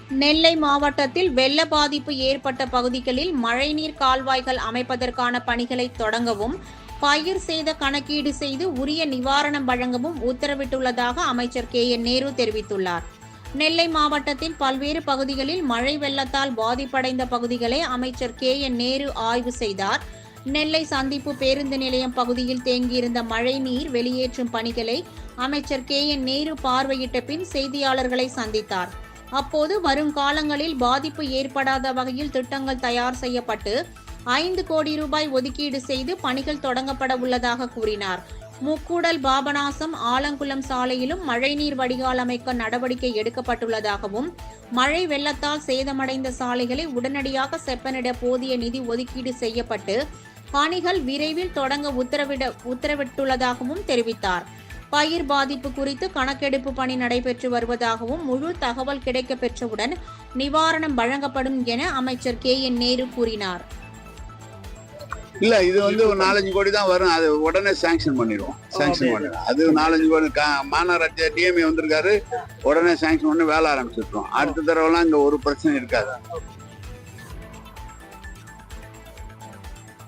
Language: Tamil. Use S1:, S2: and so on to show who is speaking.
S1: நெல்லை மாவட்டத்தில் வெள்ள பாதிப்பு ஏற்பட்ட பகுதிகளில் மழைநீர் கால்வாய்கள் அமைப்பதற்கான பணிகளை தொடங்கவும், பயிர் சேத கணக்கீடு செய்து உரிய நிவாரணம் வழங்கவும் உத்தரவிட்டுள்ளதாக அமைச்சர் KN நேரு தெரிவித்துள்ளார். நெல்லை மாவட்டத்தின் பல்வேறு பகுதிகளில் மழை வெள்ளத்தால் பாதிப்படைந்த பகுதிகளை அமைச்சர் KN நேரு ஆய்வு செய்தார். நெல்லை சந்திப்பு பேருந்து நிலையம் பகுதியில் தேங்கியிருந்த மழைநீர் வெளியேற்றும் பணிகளை அமைச்சர் KN நேரு பார்வையிட்ட பின் செய்தியாளர்களை சந்தித்தார். அப்போது வரும் காலங்களில் பாதிப்பு ஏற்படாத வகையில் திட்டங்கள் தயார் செய்யப்பட்டு 5 கோடி ரூபாய் ஒதுக்கீடு செய்து பணிகள் தொடங்கப்பட உள்ளதாக கூறினார். முக்கூடல், பாபநாசம், ஆலங்குளம் சாலையிலும் மழைநீர் வடிகால் அமைக்க நடவடிக்கை எடுக்கப்பட்டுள்ளதாகவும், மழை வெள்ளத்தால் சேதமடைந்த சாலைகளை உடனடியாக செப்பனிட போதிய நிதி ஒதுக்கீடு செய்யப்பட்டு பணிகள் விரைவில் தொடங்க உத்தரவிட்டுள்ளதாகவும் தெரிவித்தார். பயிர் பாதிப்பு குறித்து கணக்கெடுப்பு பணி நடைபெற்று வருவதாகவும், முழு தகவல் கிடைக்கப் பெற்றவுடன் நிவாரணம் வழங்கப்படும் என அமைச்சர் KN நேரு கூறினார்.
S2: இல்ல, இது ஒரு 4-5 கோடி தான் வரும். அது உடனே சாங்ஷன் பண்ணிடுவோம். அது 4-5 கோடி மாநகராட்சி டிஎம்ஏ வந்திருக்காரு, உடனே சாங்ஷன் பண்ணி வேலை ஆரம்பிச்சிருக்கோம். அடுத்த தடவைலாம் இங்க ஒரு பிரச்சனை இருக்காது.